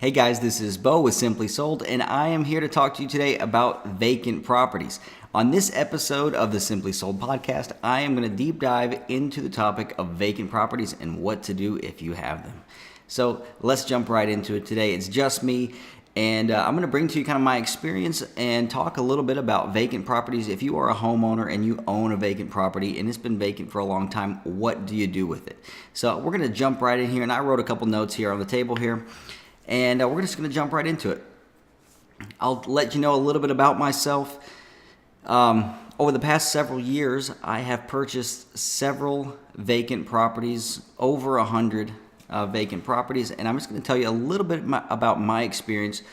Hey guys, this is Bo with Simply Sold, and I am here to talk to you today about vacant properties. On this episode of the Simply Sold podcast, I am going to deep dive into the topic of vacant properties and what to do if you have them. So let's jump right into it today. It's just me, and I'm going to bring to you kind of my experience and talk a little bit about vacant properties. If you are a homeowner and you own a vacant property and it's been vacant for a long time, what do you do with it? So we're going to jump right in here, and I wrote a couple notes here on the table here. And we're just going to jump right into it. I'll let you know a little bit about myself. Over the past several years, I have purchased several vacant properties, over 100 vacant properties, and I'm just going to tell you a little bit about my experience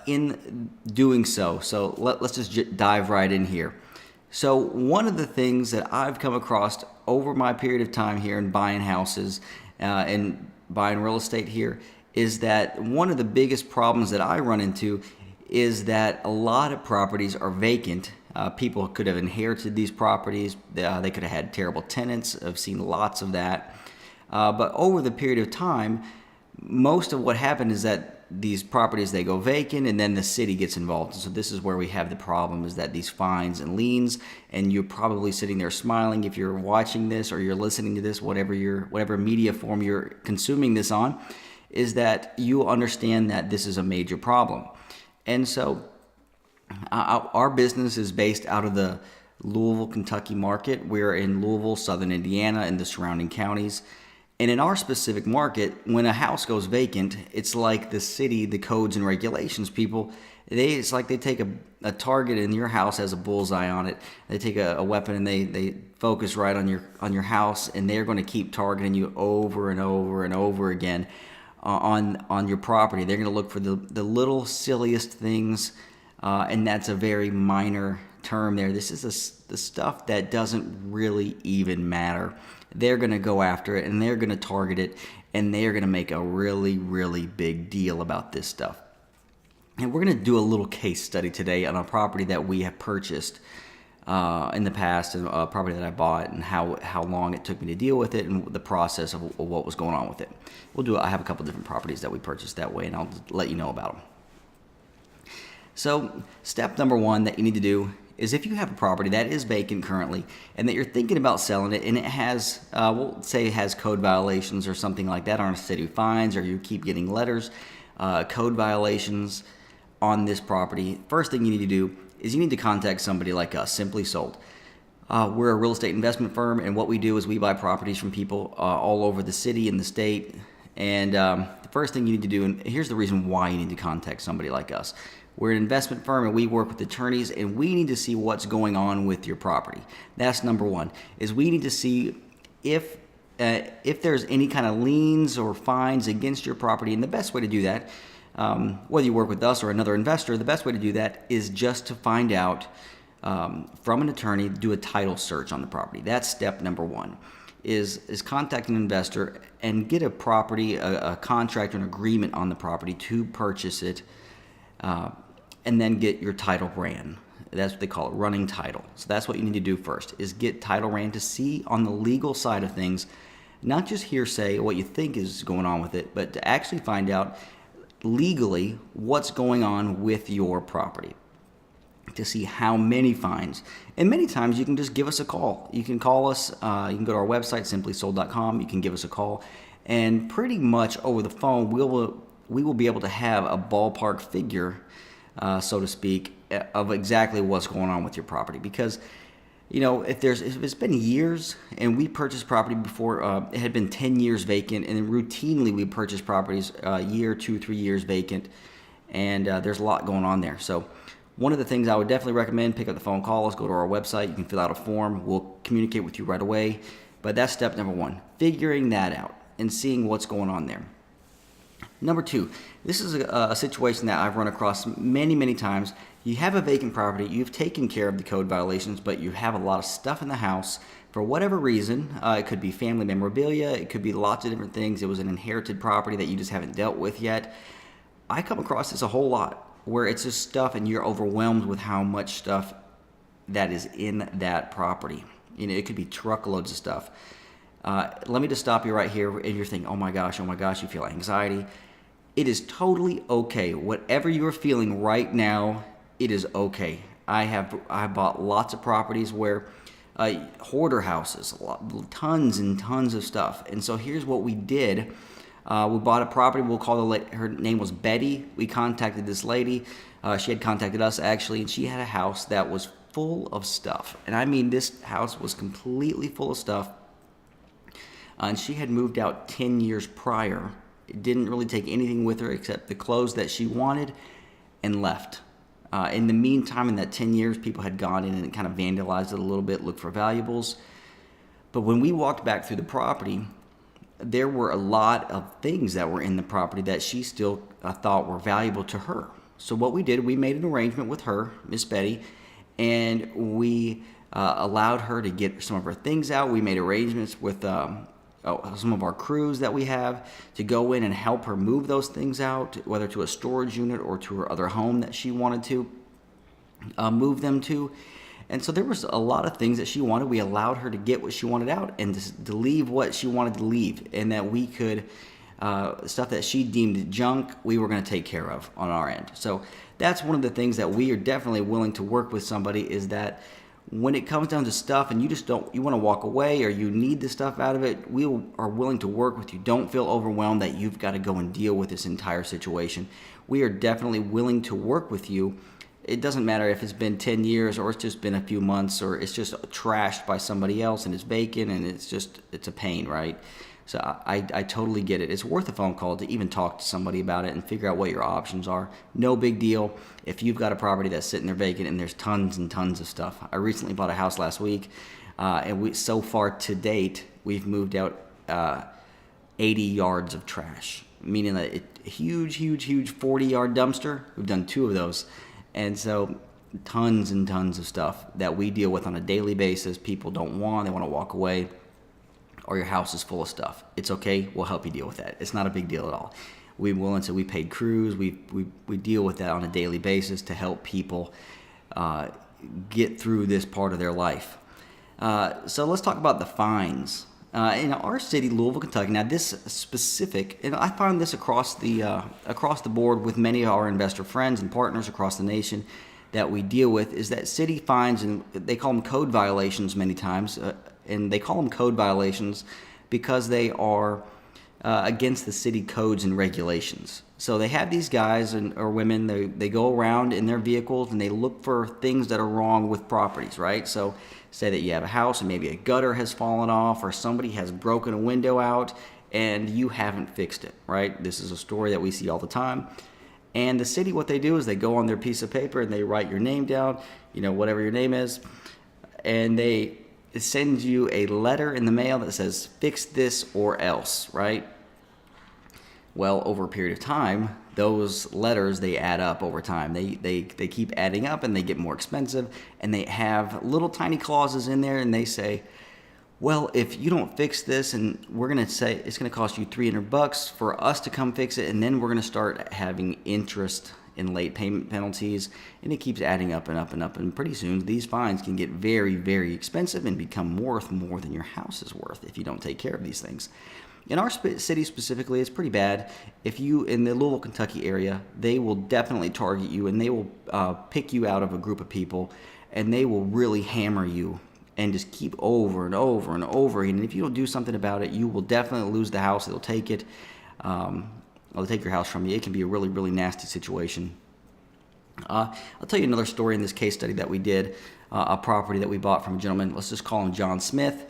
in doing so. So let's just dive right in here. So one of the things that I've come across over my period of time here in buying houses and buying real estate here is that one of the biggest problems that I run into is that a lot of properties are vacant. People could have inherited these properties. They could have had terrible tenants. I've seen lots of that. But over the period of time, most of what happened is that these properties, they go vacant and then the city gets involved. So this is where we have the problem, is that these fines and liens, and you're probably sitting there smiling if you're watching this or you're listening to this, whatever media form you're consuming this on, is that you understand that this is a major problem. And so our business is based out of the Louisville, Kentucky market. We're in Louisville, southern Indiana, and the surrounding counties. And in our specific market, when a house goes vacant, it's like the city, the codes and regulations people, it's like they take a target in your house has a bullseye on it. They take a weapon and they focus right on your house, and they're going to keep targeting you over and over and over again on your property. They're going to look for the little silliest things, and that's a very minor term there. This is the stuff that doesn't really even matter. They're going to go after it, and they're going to target it, and they're going to make a really, really big deal about this stuff. And we're going to do a little case study today on a property that we have purchased in the past, and a property that I bought, and how long it took me to deal with it, and the process of what was going on with it. I have a couple different properties that we purchased that way, and I'll let you know about them. So step number one that you need to do is, if you have a property that is vacant currently and that you're thinking about selling it, and it has, we'll say it has code violations or something like that, on city fines, or you keep getting letters, code violations on this property, first thing you need to do is you need to contact somebody like us, Simply Sold. We're a real estate investment firm, and what we do is we buy properties from people all over the city and the state. And the first thing you need to do, and here's the reason why you need to contact somebody like us. We're an investment firm, and we work with attorneys, and we need to see what's going on with your property. That's number one, is we need to see if there's any kind of liens or fines against your property. And the best way to do that, whether you work with us or another investor, the best way to do that is just to find out from an attorney, do a title search on the property. That's step number one, is contact an investor and get a property, a contract or an agreement on the property to purchase it, and then get your title ran. That's what they call it, running title. So that's what you need to do first, is get title ran to see on the legal side of things, not just hearsay, what you think is going on with it, but to actually find out legally what's going on with your property, to see how many fines. And many times you can just give us a call. You can call us, you can go to our website, simplysold.com. You can give us a call, and pretty much over the phone, we will be able to have a ballpark figure, so to speak, of exactly what's going on with your property. Because, if it's been years, and we purchased property before, it had been 10 years vacant, and then routinely we purchase properties a year, 2-3 years vacant, and there's a lot going on there. So one of the things I would definitely recommend, pick up the phone, call us, go to our website. You can fill out a form. We'll communicate with you right away. But that's step number one, figuring that out and seeing what's going on there. Number two, this is a situation that I've run across many, many times. You have a vacant property, you've taken care of the code violations, but you have a lot of stuff in the house for whatever reason. It could be family memorabilia, it could be lots of different things. It was an inherited property that you just haven't dealt with yet. I come across this a whole lot, where it's just stuff and you're overwhelmed with how much stuff that is in that property. It could be truckloads of stuff. Let me just stop you right here, and you're thinking, oh my gosh, you feel anxiety. It is totally okay. Whatever you're feeling right now, it is okay. I bought lots of properties where hoarder houses, tons and tons of stuff. And so here's what we did. We bought a property. We'll call her name was Betty. We contacted this lady. She had contacted us actually, and she had a house that was full of stuff. And I mean, this house was completely full of stuff. And she had moved out 10 years prior. It didn't really take anything with her except the clothes that she wanted and left. In the meantime, in that 10 years, people had gone in and kind of vandalized it a little bit, looked for valuables. But when we walked back through the property, there were a lot of things that were in the property that she still thought were valuable to her. So what we did, we made an arrangement with her, Miss Betty, and we allowed her to get some of her things out. We made arrangements with some of our crews that we have to go in and help her move those things out, whether to a storage unit or to her other home that she wanted to move them to. And so there was a lot of things that she wanted. We allowed her to get what she wanted out and to leave what she wanted to leave, and that we could, stuff that she deemed junk, we were going to take care of on our end. So that's one of the things that we are definitely willing to work with somebody, is that when it comes down to stuff and you want to walk away or you need the stuff out of it, we are willing to work with you. Don't feel overwhelmed that you've got to go and deal with this entire situation. We are definitely willing to work with you. It doesn't matter if it's been 10 years or it's just been a few months or it's just trashed by somebody else and it's vacant and it's a pain, right? So I totally get it. It's worth a phone call to even talk to somebody about it and figure out what your options are. No big deal if you've got a property that's sitting there vacant and there's tons and tons of stuff. I recently bought a house last week, and so far to date, we've moved out 80 yards of trash, meaning that a huge 40-yard dumpster. We've done 2 of those. And so tons and tons of stuff that we deal with on a daily basis. People don't want, they want to walk away, or your house is full of stuff. It's okay. We'll help you deal with that. It's not a big deal at all. We paid crews. We deal with that on a daily basis to help people get through this part of their life. So let's talk about the fines. In our city, Louisville, Kentucky. Now, this specific, and I find this across the board with many of our investor friends and partners across the nation that we deal with, is that city fines, and they call them code violations many times, and they call them code violations because they are against the city codes and regulations. So they have these guys or women, they go around in their vehicles and they look for things that are wrong with properties, right? So say that you have a house and maybe a gutter has fallen off or somebody has broken a window out and you haven't fixed it, right? This is a story that we see all the time. And the city, what they do is they go on their piece of paper and they write your name down, whatever your name is, and they send you a letter in the mail that says, fix this or else, right? Well, over a period of time, those letters, they add up over time. They keep adding up and they get more expensive, and they have little tiny clauses in there, and they say, well, if you don't fix this, and we're going to say it's going to cost you $300 for us to come fix it, and then we're going to start having interest in late payment penalties, and it keeps adding up and up and up, and pretty soon these fines can get very, very expensive and become worth more than your house is worth if you don't take care of these things. In our city specifically, it's pretty bad. If you, in the Louisville, Kentucky area, they will definitely target you, and they will pick you out of a group of people, and they will really hammer you and just keep over and over and over. And if you don't do something about it, you will definitely lose the house. They'll take it. They'll take your house from you. It can be a really, really nasty situation. I'll tell you another story in this case study that we did, a property that we bought from a gentleman. Let's just call him John Smith.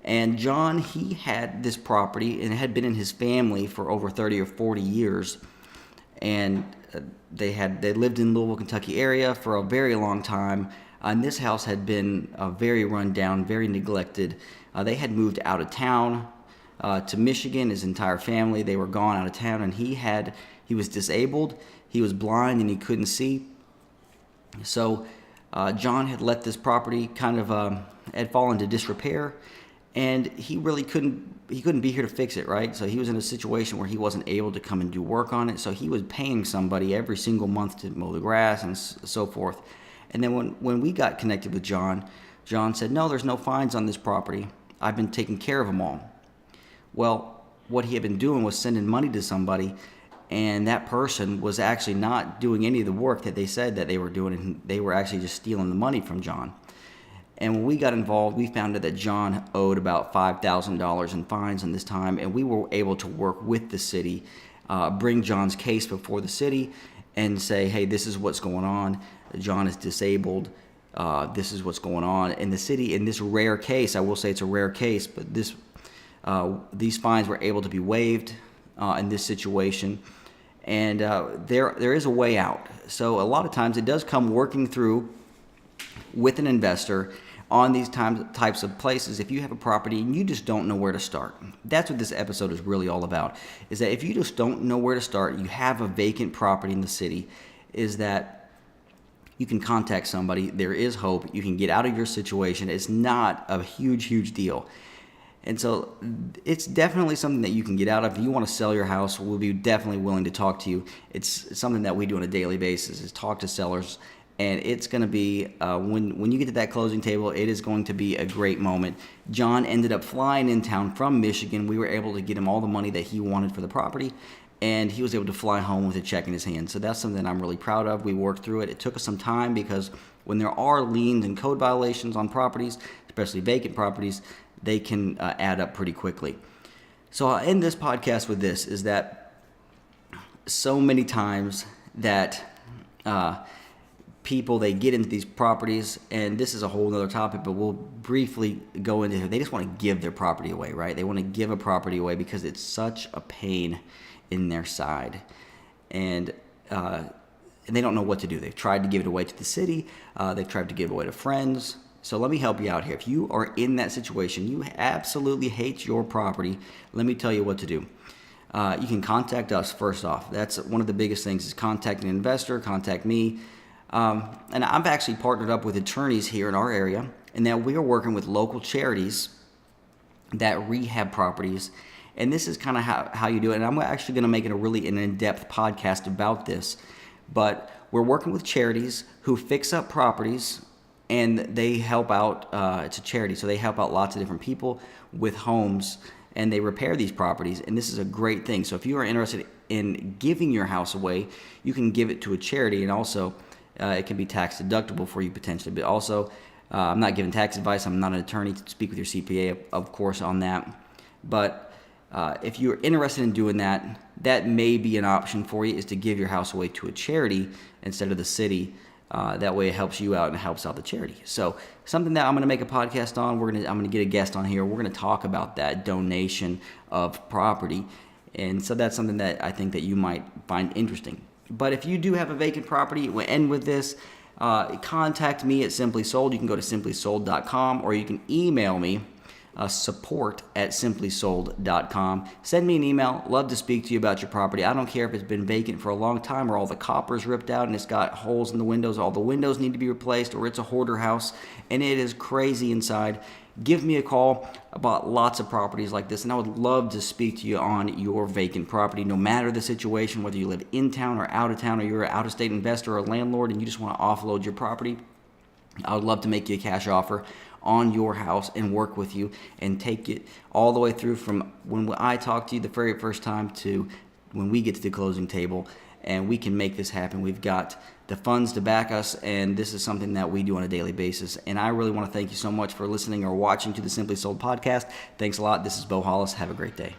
And John, he had this property, and it had been in his family for over 30 or 40 years. And they lived in Louisville, Kentucky area for a very long time. And this house had been very run down, very neglected. They had moved out of town to Michigan, his entire family. They were gone out of town, and he was disabled, he was blind, and he couldn't see. So John had let this property kind of had fallen into disrepair, and he really couldn't be here to fix it, right? So he was in a situation where he wasn't able to come and do work on it, so he was paying somebody every single month to mow the grass and so forth. And then when we got connected with John said, no, there's no fines on this property. I've been taking care of them all. Well, what he had been doing was sending money to somebody, and that person was actually not doing any of the work that they said that they were doing, and they were actually just stealing the money from John. And when we got involved, we found out that John owed about $5,000 in fines in this time, and we were able to work with the city, bring John's case before the city, and say, hey, this is what's going on. John is disabled. This is what's going on. And the city, in this rare case, I will say it's a rare case, but these fines were able to be waived in this situation. And there is a way out. So a lot of times it does come working through with an investor on these types of places. If you have a property and you just don't know where to start, that's what this episode is really all about, is that if you just don't know where to start, you have a vacant property in the city, is that you can contact somebody. There is hope. You can get out of your situation. It's not a huge deal. And so it's definitely something that you can get out of. If you want to sell your house, we'll be definitely willing to talk to you. It's something that we do on a daily basis, is talk to sellers. And it's going to be, when you get to that closing table, it is going to be a great moment. John ended up flying in town from Michigan. We were able to get him all the money that he wanted for the property, and he was able to fly home with a check in his hand. So that's something that I'm really proud of. We worked through it. It took us some time, because when there are liens and code violations on properties, especially vacant properties, they can add up pretty quickly. So I'll end this podcast with this, is that so many times that people, they get into these properties, and this is a whole other topic, but we'll briefly go into it. They just want to give their property away, right? They want to give a property away because it's such a pain in their side. And they don't know what to do. They've tried to give it away to the city. They've tried to give it away to friends. So let me help you out here. If you are in that situation, you absolutely hate your property, let me tell you what to do. You can contact us first off. That's one of the biggest things, is contact an investor, contact me. And I've actually partnered up with attorneys here in our area, and that we are working with local charities that rehab properties. And this is kind of how you do it. And I'm actually going to make it an in-depth podcast about this. But we're working with charities who fix up properties, and they help out. It's a charity, so they help out lots of different people with homes, and they repair these properties. And this is a great thing. So if you are interested in giving your house away, you can give it to a charity, and also it can be tax deductible for you potentially. But also, I'm not giving tax advice. I'm not an attorney. To speak with your CPA, of course, on that. But if you're interested in doing that, that may be an option for you, is to give your house away to a charity instead of the city. That way it helps you out and it helps out the charity. So something that I'm going to make a podcast on. I'm going to get a guest on here. We're going to talk about that donation of property. And so that's something that I think that you might find interesting. But if you do have a vacant property, we'll end with this. Contact me at Simply Sold. You can go to simplysold.com, or you can email me, support@simplysold.com. Send me an email. Love to speak to you about your property. I don't care if it's been vacant for a long time, or all the copper's ripped out and it's got holes in the windows. All the windows need to be replaced, or it's a hoarder house and it is crazy inside. Give me a call about lots of properties like this, and I would love to speak to you on your vacant property, no matter the situation, whether you live in town or out of town, or you're an out-of-state investor or a landlord and you just want to offload your property. I would love to make you a cash offer on your house and work with you and take it all the way through from when I talk to you the very first time to when we get to the closing table, and we can make this happen. We've got the funds to back us, and this is something that we do on a daily basis. And I really want to thank you so much for listening or watching to the Simply Sold podcast. Thanks a lot. This is Bo Hollis. Have a great day.